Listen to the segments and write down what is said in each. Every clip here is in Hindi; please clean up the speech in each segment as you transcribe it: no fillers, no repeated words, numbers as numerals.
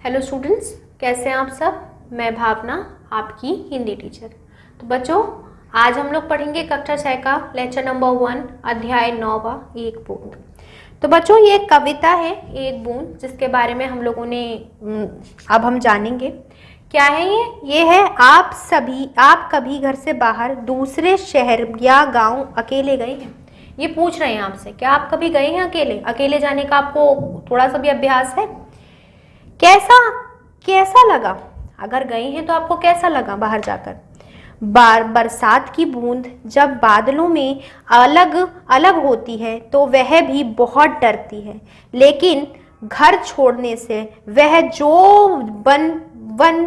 हेलो स्टूडेंट्स, कैसे हैं आप सब। मैं भावना, आपकी हिंदी टीचर। तो बच्चों, आज हम लोग पढ़ेंगे कक्षा 6 का लेक्चर नंबर 1 अध्याय 9वां एक बूंद। तो बच्चों, ये एक कविता है एक बूंद, जिसके बारे में हम लोगों ने अब हम जानेंगे। क्या है ये है आप कभी घर से बाहर दूसरे शहर या गांव अकेले गए हैं। ये पूछ रहे हैं आपसे, क्या आप कभी गए हैं अकेले। अकेले जाने का आपको थोड़ा सा भी अभ्यास है। कैसा कैसा लगा। अगर गए हैं तो आपको कैसा लगा बाहर जाकर। बरसात की बूंद जब बादलों में अलग अलग होती है तो वह भी बहुत डरती है, लेकिन घर छोड़ने से वह जो बन बन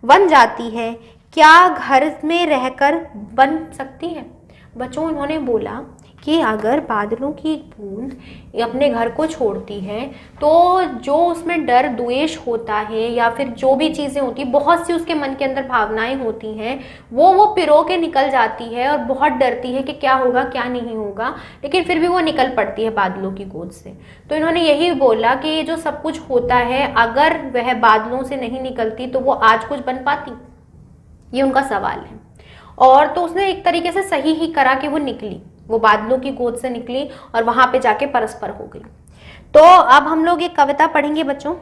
बन जाती है, क्या घर में रहकर बन सकती है। बच्चों, उन्होंने बोला कि अगर बादलों की एक बूंद अपने घर को छोड़ती है तो जो उसमें डर द्वेष होता है या फिर जो भी चीज़ें होती, बहुत सी उसके मन के अंदर भावनाएं होती हैं, वो पिरो के निकल जाती है और बहुत डरती है कि क्या होगा क्या नहीं होगा, लेकिन फिर भी वो निकल पड़ती है बादलों की गोद से। तो इन्होंने यही बोला कि ये जो सब कुछ होता है, अगर वह बादलों से नहीं निकलती तो वो आज कुछ बन पाती। ये उनका सवाल है। और तो उसने एक तरीके से सही ही करा कि वो निकली, वो बादलों की गोद से निकली और वहां पे जाके परस्पर हो गई। तो अब हम लोग एक कविता पढ़ेंगे बच्चों।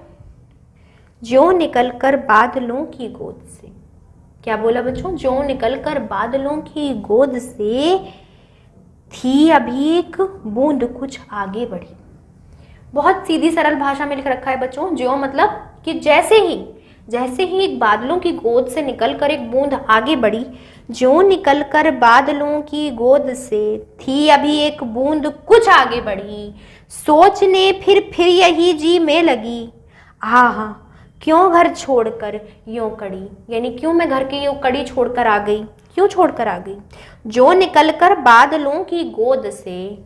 ज्यों निकलकर बादलों की गोद से। क्या बोला बच्चों। ज्यों निकलकर बादलों की गोद से थी अभी एक बूंद कुछ आगे बढ़ी। बहुत सीधी सरल भाषा में लिख रखा है बच्चों। ज्यों मतलब कि जैसे ही एक बादलों की गोद से निकलकर एक बूंद आगे बढ़ी, ज्यों निकलकर बादलों की गोद से थी अभी एक बूंद कुछ आगे बढ़ी, सोचने फिर यही जी में लगी, आहा क्यों घर छोड़कर यूं कड़ी। यानी क्यों मैं घर की यूं कड़ी छोड़कर आ गई, क्यों छोड़कर आ गई। जो निकलकर बादलों की गोद से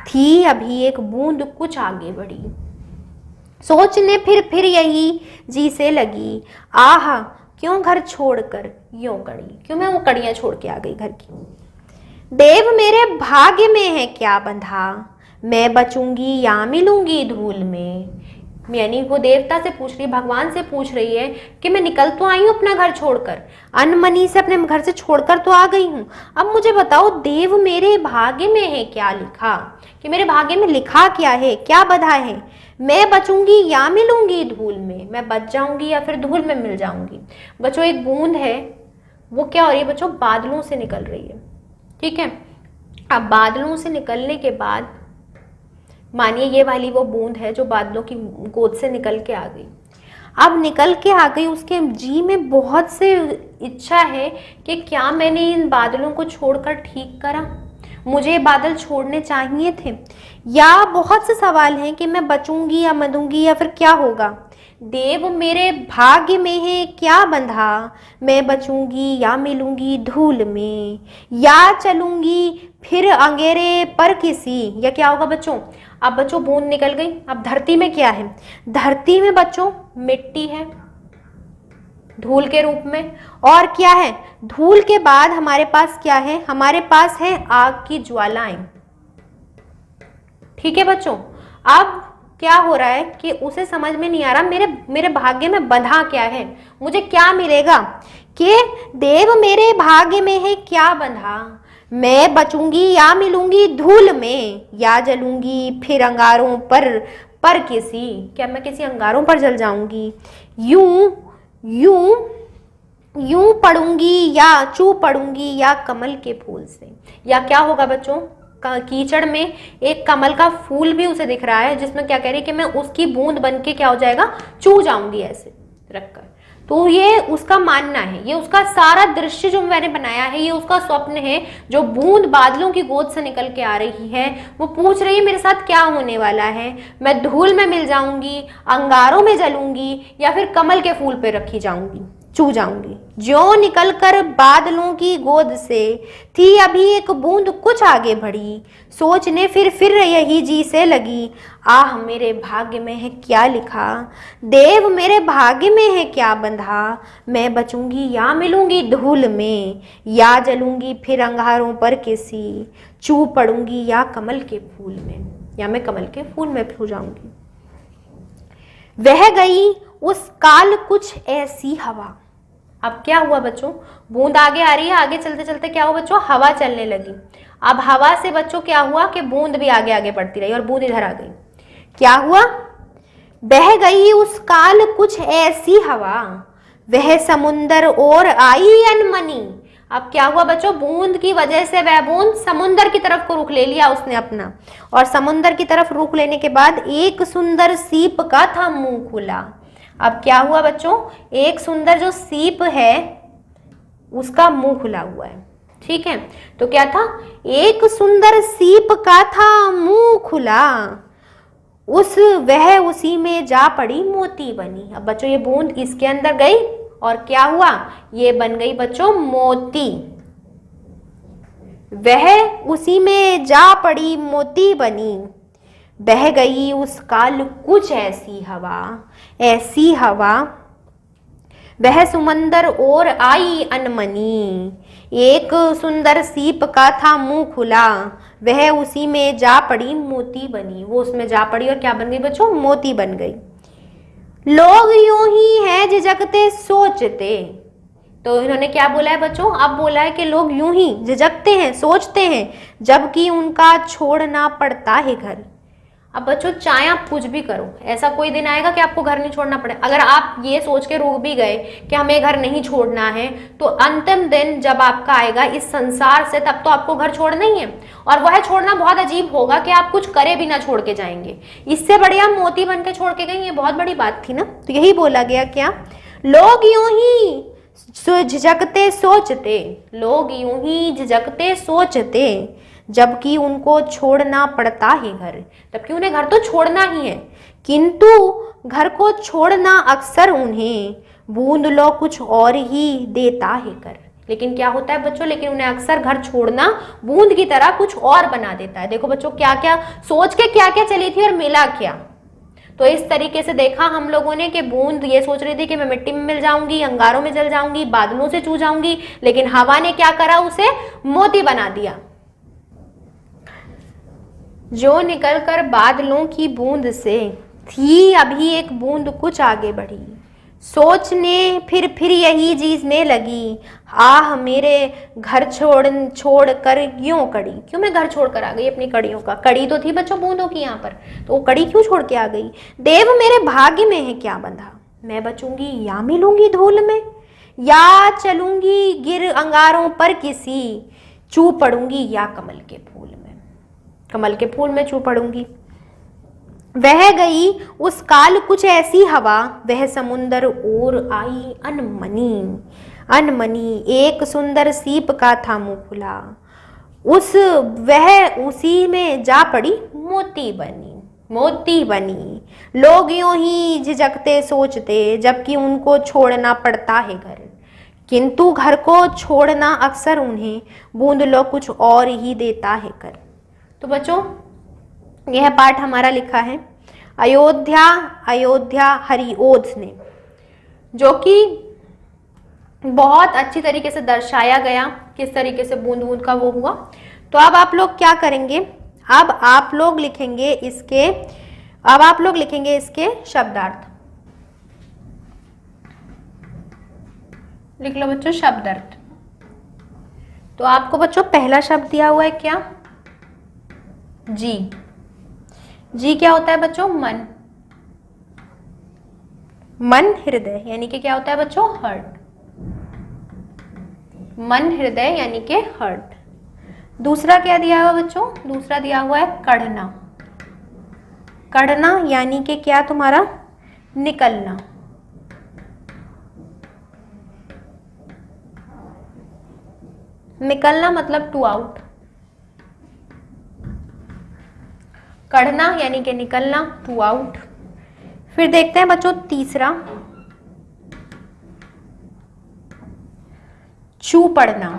थी अभी एक बूंद कुछ आगे बढ़ी, सोचने फिर यही जी से लगी, आहा क्यों घर छोड़कर यूं कड़ी। क्यों मैं वो कड़ियां छोड़ के आ गई घर की। देव मेरे भाग्य में है क्या बंधा, मैं बचूंगी या मिलूंगी धूल में। यानी वो देवता से पूछ रही, भगवान से पूछ रही है कि मैं निकल तो आई हूँ अपना घर छोड़कर, अनमनी से अपने घर से छोड़कर तो आ गई हूँ। अब मुझे बताओ, देव मेरे भाग्य में है क्या लिखा, कि मेरे भाग्य में लिखा क्या है, क्या बधा है। मैं बचूंगी या मिलूंगी धूल में, मैं बच जाऊंगी या फिर धूल में मिल जाऊंगी। बच्चों, एक बूंद है, वो क्या हो रही है बच्चों, बादलों से निकल रही है। ठीक है। अब बादलों से निकलने के बाद मानिए ये वाली वो बूंद है जो बादलों की गोद से निकल के आ गई। अब निकल के आ गई, उसके जी में बहुत से इच्छा है कि क्या मैंने इन बादलों को छोड़कर ठीक करा, मुझे बादल छोड़ने चाहिए थे, या बहुत से सवाल हैं कि मैं बचूंगी या मरूंगी या फिर क्या होगा। देव मेरे भाग्य में है क्या बंधा, मैं बचूंगी या मिलूंगी धूल में, या चलूंगी फिर अंगेरे पर किसी, या क्या होगा बच्चों। अब बच्चों बूंद निकल गई, अब धरती में क्या है। धरती में बच्चों मिट्टी है धूल के रूप में, और क्या है, धूल के बाद हमारे पास क्या है, हमारे पास है आग की ज्वालाएं। ठीक है बच्चों। अब क्या हो रहा है कि उसे समझ में नहीं आ रहा मेरे भाग्य में बंधा क्या है, मुझे क्या मिलेगा। कि देव मेरे भाग्य में है क्या बंधा, मैं बचूंगी या मिलूंगी धूल में, या जलूंगी फिर अंगारों पर किसी, क्या मैं किसी अंगारों पर जल जाऊंगी, यूं यूं यूं पड़ूंगी या चू पड़ूंगी या कमल के फूल से। या क्या होगा बच्चों, कीचड़ में एक कमल का फूल भी उसे दिख रहा है, जिसमें क्या कह रही है कि मैं उसकी बूंद बन के क्या हो जाएगा, चू जाऊंगी ऐसे रखकर। तो ये उसका मानना है, ये उसका सारा दृश्य जो मैंने बनाया है, ये उसका स्वप्न है। जो बूंद बादलों की गोद से निकल के आ रही है, वो पूछ रही है मेरे साथ क्या होने वाला है, मैं धूल में मिल जाऊंगी, अंगारों में जलूंगी, या फिर कमल के फूल पे रखी जाऊंगी, चू जाऊंगी। ज्यों निकलकर बादलों की गोद से थी अभी एक बूंद कुछ आगे बढ़ी, सोचने फिर यही जी से लगी, आह मेरे भाग्य में है क्या लिखा, देव मेरे भाग्य में है क्या बंधा, मैं बचूंगी या मिलूंगी धूल में, या जलूंगी फिर अंगारों पर किसी, चू पड़ूंगी या कमल के फूल में, या मैं कमल के फूल में खो जाऊंगी। वह गई उस काल कुछ ऐसी हवा। अब क्या हुआ बच्चों, बूंद आगे आ रही है, आगे चलते चलते क्या हुआ बच्चों, हवा चलने लगी। अब हवा से बच्चों क्या हुआ कि बूंद भी आगे आगे बढ़ती रही और बूंद इधर आ गई। क्या हुआ, बह गई उस काल कुछ ऐसी हवा, वह समुंदर और आई अनमनी। अब क्या हुआ बच्चों, बूंद की वजह से वह बूंद समुंदर की तरफ को रुख ले लिया उसने अपना, और समुंदर की तरफ रुख लेने के बाद एक सुंदर सीप का था मुंह खुला। अब क्या हुआ बच्चों, एक सुंदर जो सीप है उसका मुंह खुला हुआ है। ठीक है, तो क्या था, एक सुंदर सीप का था मुंह खुला, वह उसी में जा पड़ी मोती बनी। अब बच्चों ये बूंद इसके अंदर गई और क्या हुआ, ये बन गई बच्चों मोती, वह उसी में जा पड़ी मोती बनी। बह गई उस काल कुछ ऐसी हवा, ऐसी हवा, वह समंदर और आई अनमनी। एक सुंदर सीप का था मुंह खुला, वह उसी में जा पड़ी मोती बनी। वो उसमें जा पड़ी और क्या बन गई बच्चों, मोती बन गई। लोग यूं ही है झिझकते सोचते। तो इन्होंने क्या बोला है बच्चों, अब बोला है कि लोग यूं ही झिझकते हैं, सोचते हैं, जबकि उनका छोड़ना पड़ता है घर। अब बच्चों चाहे आप कुछ भी करो, ऐसा कोई दिन आएगा कि आपको घर नहीं छोड़ना पड़े। अगर आप ये सोच के रुक भी गए कि हमें घर नहीं छोड़ना है, तो अंतिम दिन जब आपका आएगा इस संसार से, तब तो आपको घर छोड़ना ही है, और वह छोड़ना बहुत अजीब होगा कि आप कुछ करे भी ना छोड़ के जाएंगे। इससे बढ़िया मोती बन के छोड़ के गई, ये बहुत बड़ी बात थी ना। तो यही बोला गया, क्या, लोग यूं ही झिझकते सोचते, लोग यूं ही झिझकते सोचते, जबकि उनको छोड़ना पड़ता है घर। जबकि उन्हें घर तो छोड़ना ही है, किंतु घर को छोड़ना अक्सर उन्हें बूंद लो कुछ और ही देता है कर। लेकिन क्या होता है बच्चों, लेकिन उन्हें अक्सर घर छोड़ना बूंद की तरह कुछ और बना देता है। देखो बच्चों क्या क्या सोच के क्या क्या चली थी और मिला क्या। तो इस तरीके से देखा हम लोगों ने कि बूंद ये सोच रही थी कि मैं मिट्टी में मिल जाऊंगी, अंगारों में जल जाऊंगी, बादलों से छू जाऊंगी, लेकिन हवा ने क्या करा, उसे मोती बना दिया। जो निकलकर बादलों की बूंद से थी अभी एक बूंद कुछ आगे बढ़ी, सोचने फिर यही चीज में लगी, आह मेरे घर छोड़ कर क्यों कड़ी। क्यों मैं घर छोड़ कर आ गई अपनी कड़ियों का, कड़ी तो थी बच्चों बूंदों की यहाँ पर, तो वो कड़ी क्यों छोड़ के आ गई। देव मेरे भाग्य में है क्या बंधा, मैं बचूंगी या मिलूंगी धूल में, या चलूंगी गिर अंगारों पर किसी, चू पड़ूंगी या कमल के फूल में, कमल के फूल में चू पड़ूंगी। वह गई उस काल कुछ ऐसी हवा, वह समुंदर और आई अनमनी, अनमनी। एक सुंदर सीप का था मुंह खुला, वह उसी में जा पड़ी मोती बनी, मोती बनी। लोग यूं ही झिझकते सोचते, जबकि उनको छोड़ना पड़ता है घर, किंतु घर को छोड़ना अक्सर उन्हें बूंद लो कुछ और ही देता है कर। तो बच्चों यह पाठ हमारा लिखा है अयोध्या हरिओध ने, जो कि बहुत अच्छी तरीके से दर्शाया गया किस तरीके से बूंद बूंद का वो हुआ। तो अब आप लोग क्या करेंगे, अब आप लोग लिखेंगे इसके शब्दार्थ। लिख लो बच्चों शब्दार्थ। तो आपको बच्चों पहला शब्द दिया हुआ है क्या, जी। जी क्या होता है बच्चों, मन। मन हृदय यानी कि क्या होता है बच्चों, हार्ट। मन हृदय यानी कि हार्ट। दूसरा क्या दिया हुआ बच्चों, दूसरा दिया हुआ है कढ़ना। कढ़ना यानी कि क्या तुम्हारा, निकलना। निकलना मतलब टू आउट। कढ़ना यानी कि निकलना, टू आउट। फिर देखते हैं बच्चों तीसरा, चू पड़ना।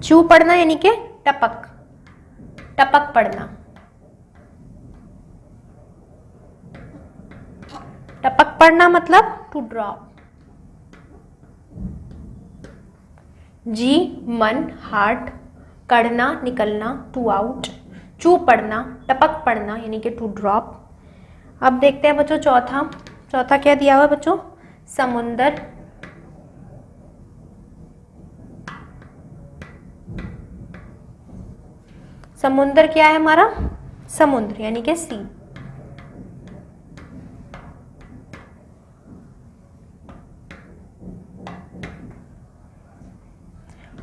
चू पड़ना यानी कि टपक, टपक पड़ना। टपक पड़ना मतलब टू ड्रॉप। जी मन हार्ट, कढ़ना निकलना टू आउट, चू पड़ना टपक पड़ना यानी कि टू ड्रॉप। अब देखते हैं बच्चों चौथा। चौथा क्या दिया हुआ है बच्चों? समुंदर। समुंदर क्या है हमारा? समुद्र यानी कि सी।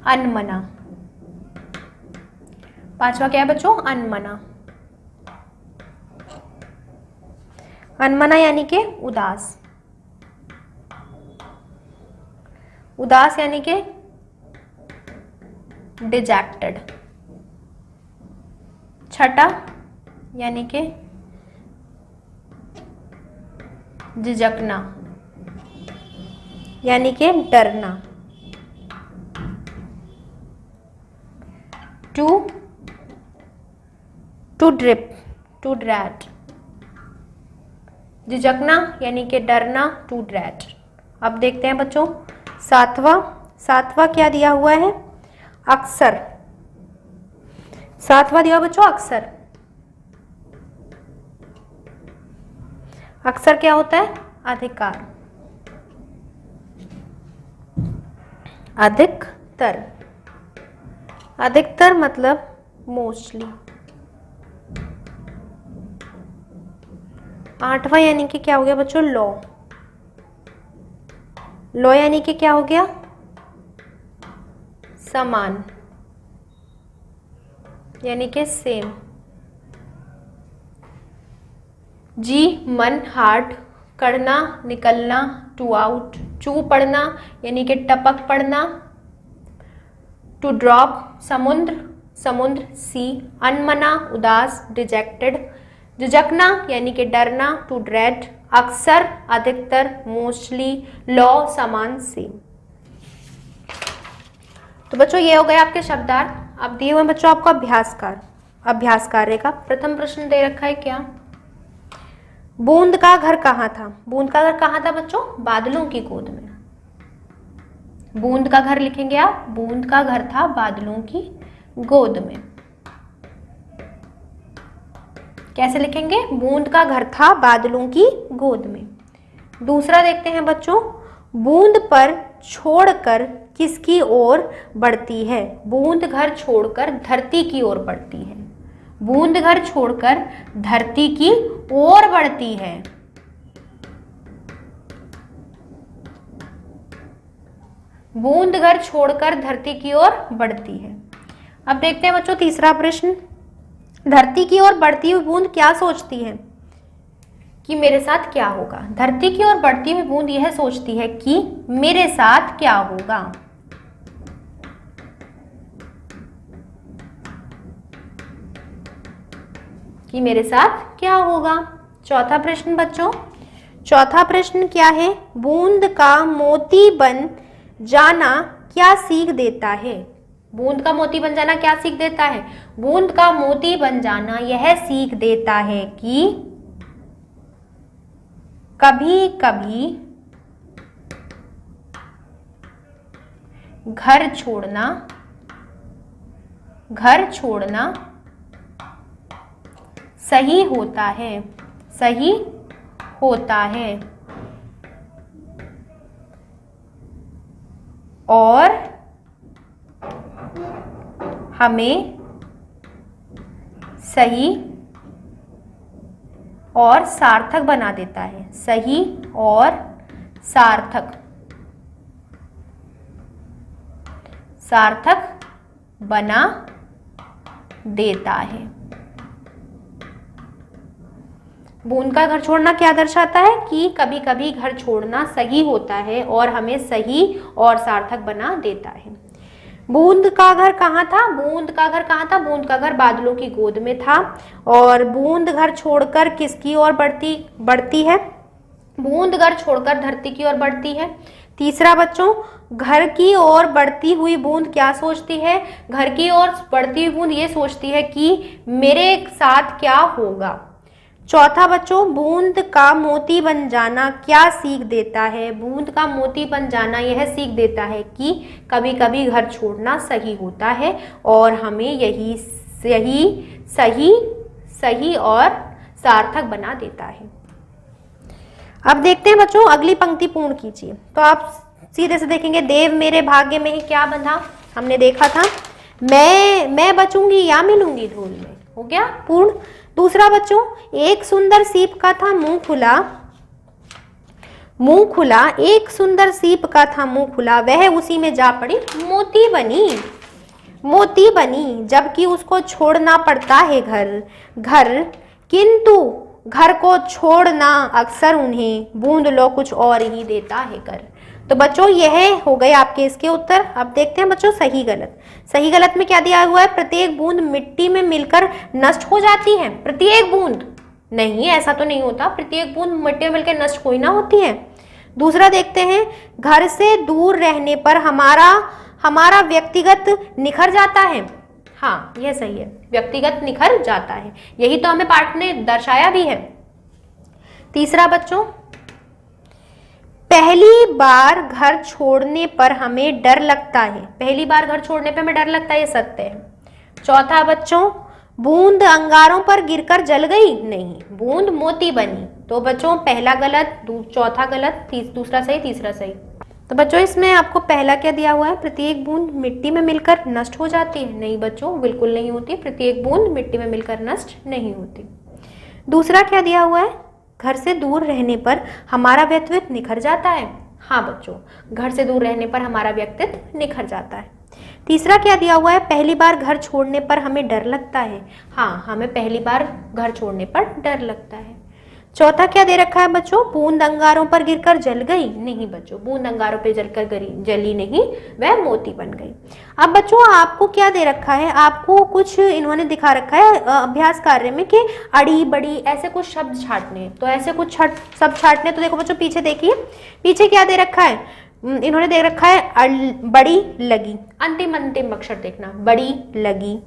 अनमना। पांचवा क्या है बच्चों? अनमना। अनमना यानी कि उदास। उदास यानी कि डिजेक्टेड। छठा यानी कि झिझकना यानी कि डरना। To drip, to dread. झिझकना यानी कि डरना, टू ड्रैट। अब देखते हैं बच्चों सातवां। सातवां क्या दिया हुआ है? अक्सर। सातवां दिया बच्चों अक्सर। अक्सर क्या होता है? अधिकार। अधिकतर। अधिकतर मतलब मोस्टली। आठवां यानी कि क्या हो गया बच्चों? लॉ। लॉ यानी कि क्या हो गया? समान यानी कि सेम। जी मन हार्ट। करना निकलना, टू आउट। चू पड़ना यानी कि टपक पड़ना। टू ड्रॉप समुद्र, समुद्र सी। अनमना उदास, डिजेक्टेड। झिझकना यानी कि डरना, टू ड्रेड। अक्सर अधिकतर, मोस्टली। लॉ समान, सेम। तो बच्चों ये हो गए आपके शब्दार्थ। अब दिए हुए बच्चों आपको अभ्यास कार्य का प्रथम प्रश्न दे रखा है क्या? बूंद का घर कहाँ था? बूंद का घर कहाँ था बच्चों? बादलों की गोद में। बूंद का घर लिखेंगे आप, बूंद का घर था बादलों की गोद में। कैसे लिखेंगे? बूंद का घर था बादलों की गोद में। दूसरा देखते हैं बच्चों, बूंद पर छोड़कर किसकी ओर बढ़ती है? बूंद घर छोड़कर धरती की ओर बढ़ती है। बूंद घर छोड़कर धरती की ओर बढ़ती है। बूंद घर छोड़कर धरती की ओर बढ़ती है। अब देखते हैं बच्चों तीसरा प्रश्न। धरती की ओर बढ़ती हुई बूंद क्या सोचती है कि मेरे साथ क्या होगा? धरती की ओर बढ़ती हुई बूंद यह सोचती है कि मेरे साथ क्या होगा। कि मेरे साथ क्या होगा। चौथा प्रश्न बच्चों, चौथा प्रश्न क्या है? बूंद का मोती बन जाना क्या सीख देता है? बूंद का मोती बन जाना क्या सीख देता है? बूंद का मोती बन जाना यह सीख देता है कि कभी कभी घर छोड़ना सही होता है, सही होता है और हमें सही और सार्थक बना देता है। सही और सार्थक बना देता है। बूंद का घर छोड़ना क्या दर्शाता है? कि कभी कभी घर छोड़ना सही होता है और हमें सही और सार्थक बना देता है। बूंद का घर कहाँ था? बूंद का घर कहाँ था? बूंद का घर बादलों की गोद में था। और बूंद घर छोड़कर किसकी ओर बढ़ती है? बूंद घर छोड़कर धरती की ओर बढ़ती है। तीसरा बच्चों, घर की ओर बढ़ती हुई बूंद क्या सोचती है? घर की ओर बढ़ती हुई बूंद ये सोचती है कि मेरे साथ क्या होगा। चौथा बच्चों, बूंद का मोती बन जाना क्या सीख देता है? बूंद का मोती बन जाना यह सीख देता है कि कभी कभी घर छोड़ना सही होता है और हमें यही सही और सार्थक बना देता है। अब देखते हैं बच्चों, अगली पंक्ति पूर्ण कीजिए। तो आप सीधे से देखेंगे, देव मेरे भाग्य में ही क्या बंधा, हमने देखा था, मैं बचूंगी या मिलूंगी धूल में, हो गया पूर्ण। दूसरा बच्चों, एक सुंदर सीप का था मुंह खुला, मुंह खुला, एक सुंदर सीप का था मुंह खुला, वह उसी में जा पड़ी मोती बनी, मोती बनी, जबकि उसको छोड़ना पड़ता है घर, घर, किंतु घर को छोड़ना अक्सर उन्हें बूंद लो कुछ और ही देता है कर। तो बच्चों यह हो गए आपके इसके उत्तर। अब देखते हैं बच्चों सही गलत। सही गलत में क्या दिया हुआ है, प्रत्येक बूंद मिट्टी में मिलकर नष्ट हो जाती है। प्रत्येक बूंद नहीं, ऐसा तो नहीं होता, प्रत्येक बूंद मिट्टी में मिलकर नष्ट कोई ना होती है। दूसरा देखते हैं, घर से दूर रहने पर हमारा व्यक्तिगत निखर जाता है। हाँ यह सही है, व्यक्तिगत निखर जाता है, यही तो हमें पाठ ने दर्शाया भी है। तीसरा बच्चों, पहली बार घर छोड़ने पर हमें डर लगता है, पहली बार घर छोड़ने पर हमें डर लगता है, ये सत्य है। चौथा बच्चों, बूंद अंगारों पर गिरकर जल गई, नहीं, बूंद मोती बनी। तो बच्चों पहला गलत, चौथा गलत, दूसरा सही, तीसरा सही। तो बच्चों इसमें आपको पहला क्या दिया हुआ है, प्रत्येक बूंद मिट्टी में मिलकर नष्ट हो जाती है, नहीं बच्चों बिल्कुल नहीं होती, प्रत्येक बूंद मिट्टी में मिलकर नष्ट नहीं होती। दूसरा क्या दिया हुआ है, घर से दूर रहने पर हमारा व्यक्तित्व निखर जाता है। हाँ बच्चों, घर से दूर रहने पर हमारा व्यक्तित्व निखर जाता है। तीसरा क्या दिया हुआ है, पहली बार घर छोड़ने पर हमें डर लगता है। हाँ, हमें पहली बार घर छोड़ने पर डर लगता है। चौथा क्या दे रखा है बच्चों, बूंद अंगारों पर गिरकर जल गई, नहीं बच्चों, बूंद अंगारों पर जलकर जली नहीं, वह मोती बन गई। अब बच्चों आपको क्या दे रखा है, आपको कुछ इन्होंने दिखा रखा है अभ्यास कार्य में कि अड़ी बड़ी ऐसे कुछ शब्द छाटने, तो ऐसे कुछ शब्द छाटने। तो देखो बच्चों पीछे देखिए, पीछे क्या दे रखा है, इन्होंने दे रखा है बड़ी लगी, अंतिम अक्षर देखना, बड़ी लगी।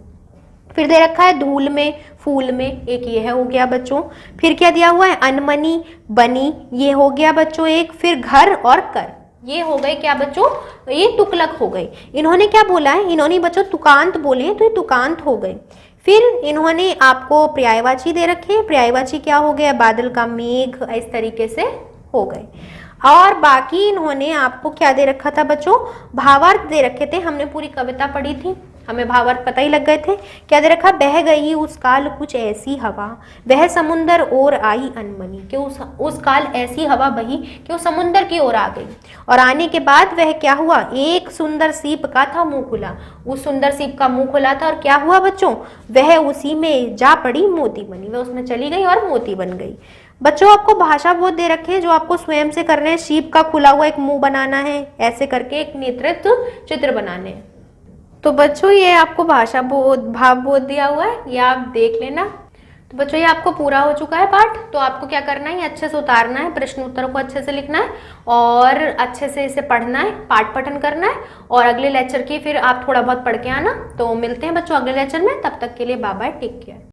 फिर दे रखा है धूल में, फूल में, एक ये है हो गया बच्चों। फिर क्या दिया हुआ है, अनमनी बनी, ये हो गया बच्चों एक। फिर घर और कर, ये हो गए क्या बच्चों, ये तुकलक हो गई। इन्होंने क्या बोला है, इन्होंने बच्चों तुकांत बोले हैं, तो ये तुकांत हो गए। फिर इन्होंने आपको पर्यायवाची दे रखे हैं, पर्यायवाची क्या हो गया, बादल का मेघ, इस तरीके से हो गए। और बाकी इन्होंने आपको क्या दे रखा था बच्चों, भावार्थ दे रखे थे। हमने पूरी कविता पढ़ी थी, हमें भावार्थ पता ही लग गए थे। क्या दे रखा, बह गई उस काल कुछ ऐसी हवा, वह समुंदर ओर आई अनमनी, कि उस काल ऐसी हवा बही कि वो समुंदर की ओर आ गई। और आने के बाद वह क्या हुआ, एक सुंदर सीप का था मुंह खुला, उस सुंदर सीप का मुंह खुला था और क्या हुआ बच्चों, वह उसी में जा पड़ी मोती बनी, वह उसमें चली गई और मोती बन गई। बच्चों आपको भाषा बोध दे रखे हैं जो आपको स्वयं से करने हैं। शीप का खुला हुआ एक मुंह बनाना है, ऐसे करके एक नेतृत्व चित्र बनाने हैं। तो बच्चों ये आपको भाषा बोध, भाव बोध दिया हुआ है, ये आप देख लेना। तो बच्चों ये आपको पूरा हो चुका है पाठ। तो आपको क्या करना है, ये अच्छे से उतारना है, प्रश्न उत्तरों को अच्छे से लिखना है और अच्छे से इसे पढ़ना है, पाठ पठन करना है। और अगले लेक्चर की फिर आप थोड़ा बहुत पढ़ के आना। तो मिलते हैं बच्चों अगले लेक्चर में, तब तक के लिए बाय बाय, टेक केयर।